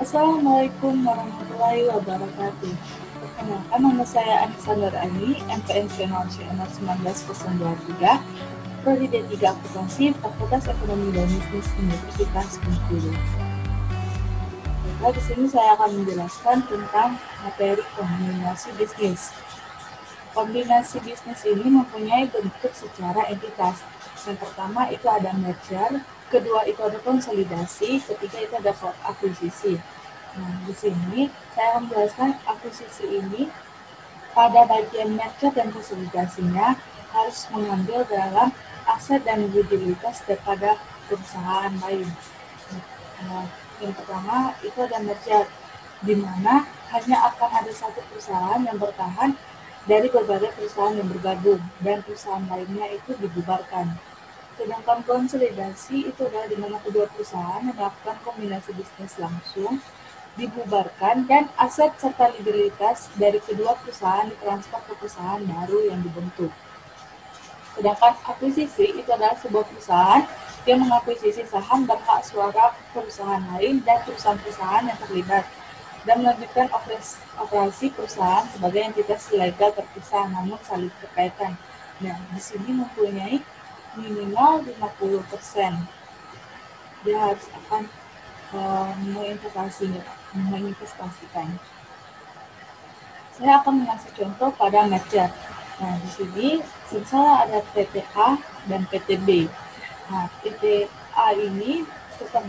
Assalamualaikum warahmatullahi wabarakatuh. Perkenalkan, nama saya Anissa Nurani, MPN Nasional 1923, Prodi D3 Akuntansi, Fakultas Ekonomi dan Bisnis Universitas Bengkulu. Nah, di sini saya akan menjelaskan tentang materi kombinasi bisnis. Kombinasi bisnis ini mempunyai bentuk secara entitas. Yang pertama itu ada merger, kedua itu ada konsolidasi, ketiga itu ada akuisisi. Nah, di sini saya akan menjelaskan akuisisi ini pada bagian merger dan konsolidasinya harus mengambil dalam aset dan likuiditas daripada perusahaan lain. Nah, yang pertama itu ada merger, di mana hanya akan ada satu perusahaan yang bertahan dari berbagai perusahaan yang bergabung dan perusahaan lainnya itu dibubarkan. Sedangkan konsolidasi itu adalah di mana kedua perusahaan yang melakukan kombinasi bisnis langsung dibubarkan dan aset serta likuiditas dari kedua perusahaan ditransfer ke perusahaan baru yang dibentuk. Sedangkan akuisisi itu adalah sebuah perusahaan yang mengakuisisi saham dan hak suara perusahaan lain dan perusahaan-perusahaan yang terlibat dan melanjutkan operasi perusahaan sebagai entitas legal terpisah namun saling berkaitan. Nah, di sini mempunyai minimal 50%. Dia harus akan menginvestasikan. Saya akan mengasih contoh pada merger. Nah, di sini misalnya ada PTA dan PTB. Nah, PTA ini tetap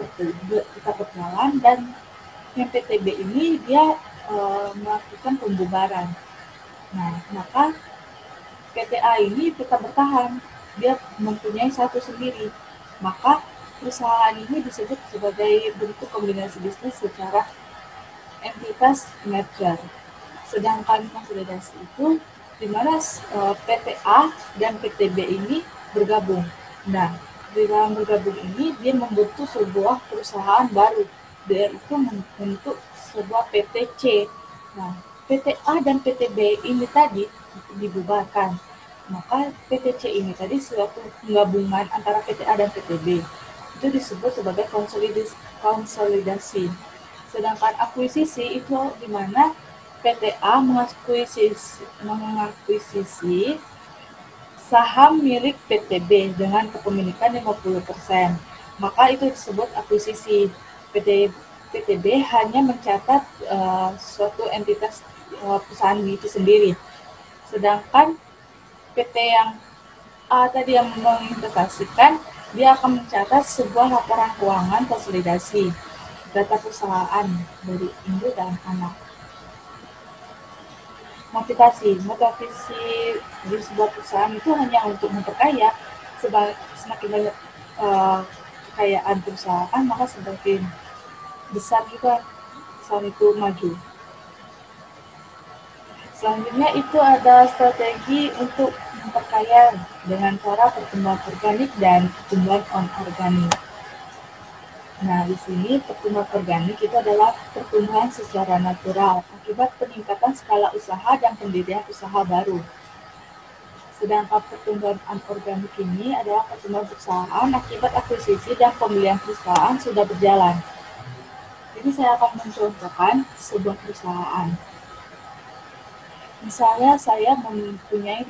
berjalan dan yang PTB ini dia melakukan pembubaran. Nah, maka PTA ini tetap bertahan, dia mempunyai satu sendiri. Maka perusahaan ini disebut sebagai bentuk kombinasi bisnis secara entitas merger. Sedangkan konsolidasi itu di mana PTA dan PTB ini bergabung. Nah, di dalam bergabung ini dia membentuk sebuah perusahaan baru. Dia itu membentuk sebuah PTC. Nah, PTA dan PTB ini tadi dibubarkan. Maka PTC ini tadi suatu penggabungan antara PTA dan PTB. Itu disebut sebagai konsolidasi. Sedangkan akuisisi itu di mana PTA mengakuisisi saham milik PTB dengan kepemilikan 50%. Maka itu disebut akuisisi. PTB hanya mencatat suatu entitas perusahaan itu sendiri. Sedangkan PT yang A tadi yang menginvestasikan, dia akan mencatat sebuah laporan keuangan konsolidasi data perusahaan dari induk dan anak. Motivasi di sebuah perusahaan itu hanya untuk memperkaya. Semakin banyak kekayaan perusahaan, maka semakin besar juga perusahaan itu maju. Selanjutnya itu ada strategi untuk memperkaya dengan cara pertumbuhan organik dan pertumbuhan anorganik. Nah, di sini pertumbuhan organik itu adalah pertumbuhan secara natural akibat peningkatan skala usaha dan pendirian usaha baru. Sedangkan pertumbuhan anorganik ini adalah pertumbuhan perusahaan akibat akuisisi dan pembelian perusahaan sudah berjalan. Jadi saya akan mencontohkan sebuah perusahaan. Misalnya saya mempunyai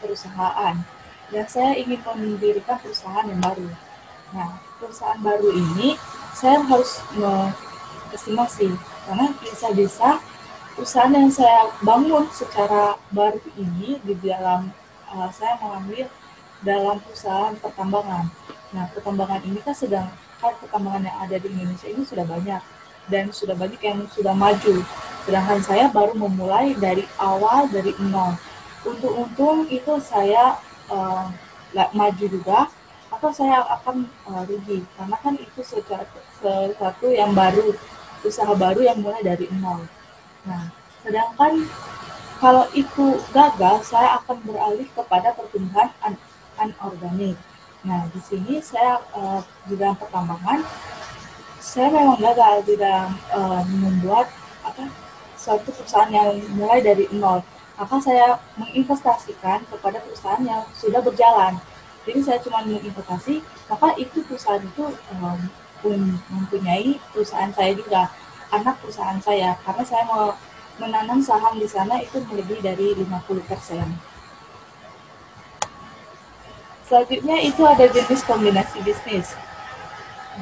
perusahaan dan saya ingin mendirikan perusahaan yang baru. Nah, perusahaan baru ini saya harus mengestimasi karena bisa-bisa perusahaan yang saya bangun secara baru ini di dalam saya mengambil dalam perusahaan pertambangan. Nah, pertambangan ini kan pertambangan yang ada di Indonesia ini sudah banyak dan sudah banyak yang sudah maju. Sedangkan saya baru memulai dari awal, dari nol. Untung itu saya maju juga, atau saya akan rugi. Karena kan itu sesuatu yang baru, usaha baru yang mulai dari nol. Nah, sedangkan kalau itu gagal, saya akan beralih kepada pertumbuhan anorganik. Nah, di sini saya di dalam pertambangan, saya memang gagal di dalam membuat suatu perusahaan yang mulai dari nol. Maka saya menginvestasikan kepada perusahaan yang sudah berjalan. Jadi saya cuma menginvestasi, maka itu perusahaan itu mempunyai perusahaan saya juga. anak perusahaan saya, karena saya mau menanam saham di sana itu melebihi dari 50%. Selanjutnya itu ada jenis kombinasi bisnis.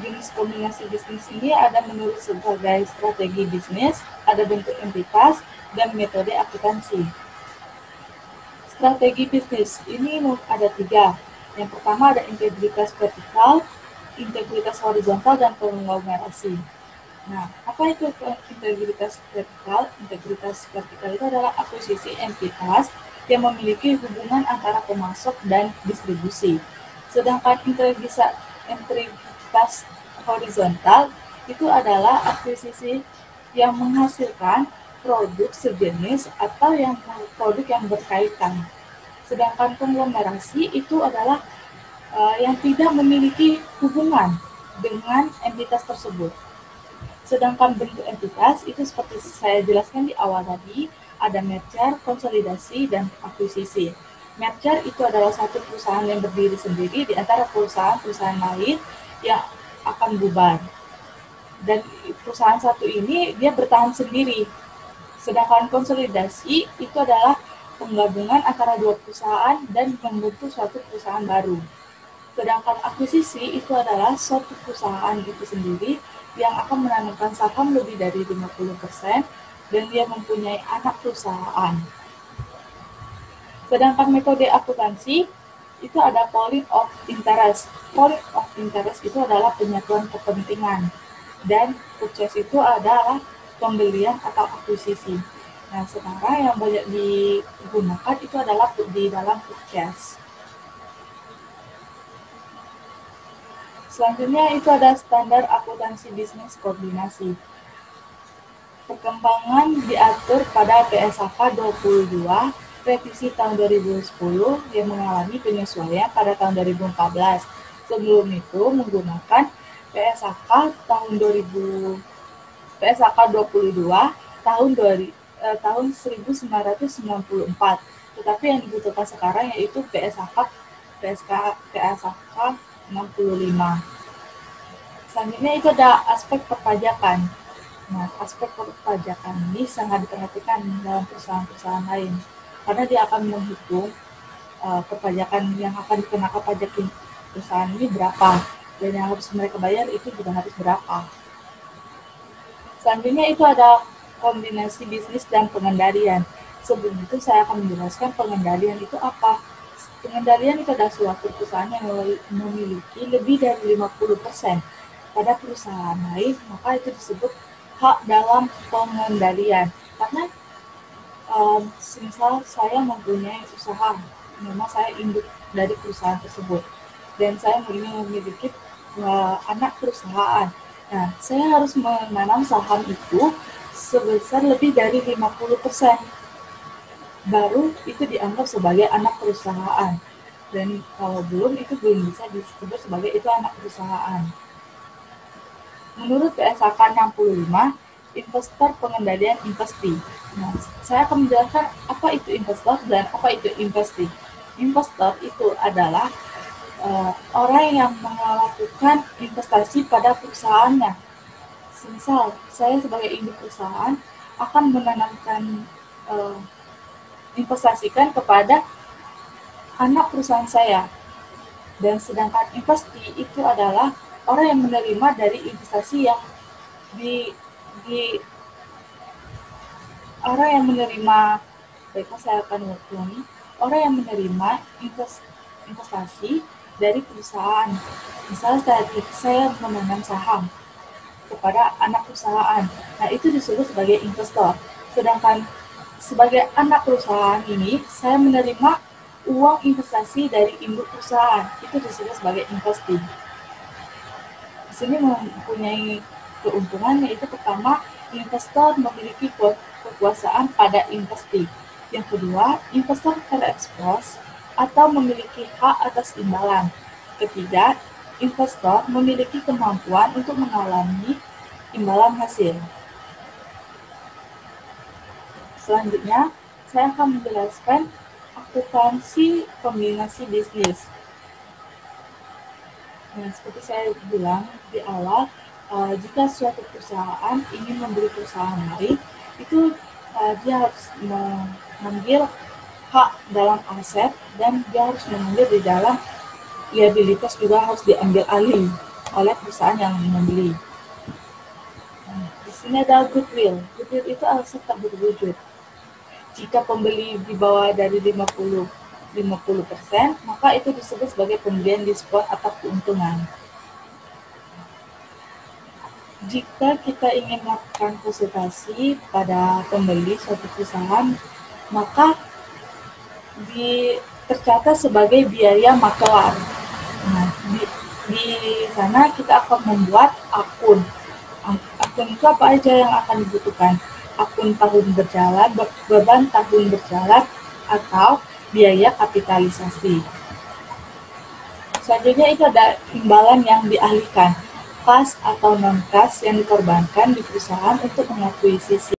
Jenis kombinasi bisnis ini ada menurut sebagai strategi bisnis, ada bentuk entitas, dan metode akuntansi. Strategi bisnis ini ada 3. Yang pertama ada integritas vertikal, integritas horizontal, dan konglomerasi. Nah, apa itu integritas vertikal? Integritas vertikal itu adalah akuisisi entitas yang memiliki hubungan antara pemasok dan distribusi. Sedangkan integritas horizontal itu adalah akuisisi yang menghasilkan produk sejenis atau produk yang berkaitan. Sedangkan konglomerasi itu adalah yang tidak memiliki hubungan dengan entitas tersebut. Sedangkan bentuk entitas itu seperti saya jelaskan di awal tadi, ada merger, konsolidasi, dan akuisisi. Merger itu adalah satu perusahaan yang berdiri sendiri di antara perusahaan-perusahaan lain yang akan bubar. Dan perusahaan satu ini dia bertahan sendiri. Sedangkan konsolidasi itu adalah penggabungan antara dua perusahaan dan membentuk suatu perusahaan baru. Sedangkan akuisisi itu adalah suatu perusahaan itu sendiri yang akan menanamkan saham lebih dari 50% dan dia mempunyai anak perusahaan. Sedangkan metode akuntansi itu ada pooling of interest. Pooling of interest itu adalah penyatuan kepentingan. Dan purchase itu adalah pembelian atau akuisisi. Nah, sekarang yang banyak digunakan itu adalah di dalam purchase. Selanjutnya itu ada standar akuntansi bisnis koordinasi. Perkembangan diatur pada PSAK 22 revisi tahun 2010 yang mengalami penyesuaian pada tahun 2014. Sebelum itu menggunakan PSAK tahun 22 tahun 1994. Tetapi yang dibutuhkan sekarang yaitu PSAK 65. Selanjutnya itu ada aspek perpajakan. Nah, aspek perpajakan ini sangat diperhatikan dalam perusahaan-perusahaan lain karena dia akan menghitung perpajakan yang akan dikenakan pajak perusahaan ini berapa dan yang harus mereka bayar itu juga harus berapa. Selanjutnya itu ada kombinasi bisnis dan pengendalian. Sebelum itu saya akan menjelaskan pengendalian itu apa. Pengendalian itu adalah suatu perusahaan yang memiliki lebih dari 50% pada perusahaan lain, maka itu disebut hak dalam pengendalian. Karena misal saya mempunyai usaha, memang saya induk dari perusahaan tersebut, dan saya ingin memiliki anak perusahaan. Nah, saya harus menanam saham itu sebesar lebih dari 50%. Baru itu dianggap sebagai anak perusahaan. Dan kalau belum, itu belum bisa disebut sebagai itu anak perusahaan. Menurut PSAK 65, investor pengendalian investi. Nah, saya akan menjelaskan apa itu investor dan apa itu investi. Investor itu adalah orang yang melakukan investasi pada perusahaannya. Misal, saya sebagai induk perusahaan akan menanamkan investasikan kepada anak perusahaan saya. Dan sedangkan investi itu adalah orang yang menerima dari investasi yang orang yang menerima, baiklah saya akan ulangi, orang yang menerima investasi dari perusahaan. Misalnya tadi saya menanam saham kepada anak perusahaan. Nah, itu disebut sebagai investor. Sedangkan sebagai anak perusahaan ini, saya menerima uang investasi dari induk perusahaan. Itu disebut sebagai investing. Di sini mempunyai keuntungan, yaitu pertama, investor memiliki kekuasaan pada investi. Yang kedua, investor terekspos atau memiliki hak atas imbalan. Ketiga, investor memiliki kemampuan untuk mengalami imbalan hasil. Selanjutnya, saya akan menjelaskan akuntansi kombinasi bisnis. Nah, seperti saya bilang di awal, jika suatu perusahaan ingin membeli perusahaan lain, itu dia harus mengambil hak dalam aset dan dia harus mengambil di dalam liabilitas juga harus diambil alih oleh perusahaan yang membeli. Nah, di sini ada goodwill. Goodwill itu aset tak berwujud. Jika pembeli di bawah dari 50%, maka itu disebut sebagai pembelian diskon atau keuntungan. Jika kita ingin melakukan konsultasi pada pembeli suatu perusahaan, maka tercatat sebagai biaya makelar. Nah, di sana kita akan membuat akun. Akun itu apa aja yang akan dibutuhkan? Akun tahun berjalan, beban tahun berjalan, atau biaya kapitalisasi. Selanjutnya itu ada imbalan yang dialihkan, kas atau non-kas yang dikorbankan di perusahaan untuk mengakuisisi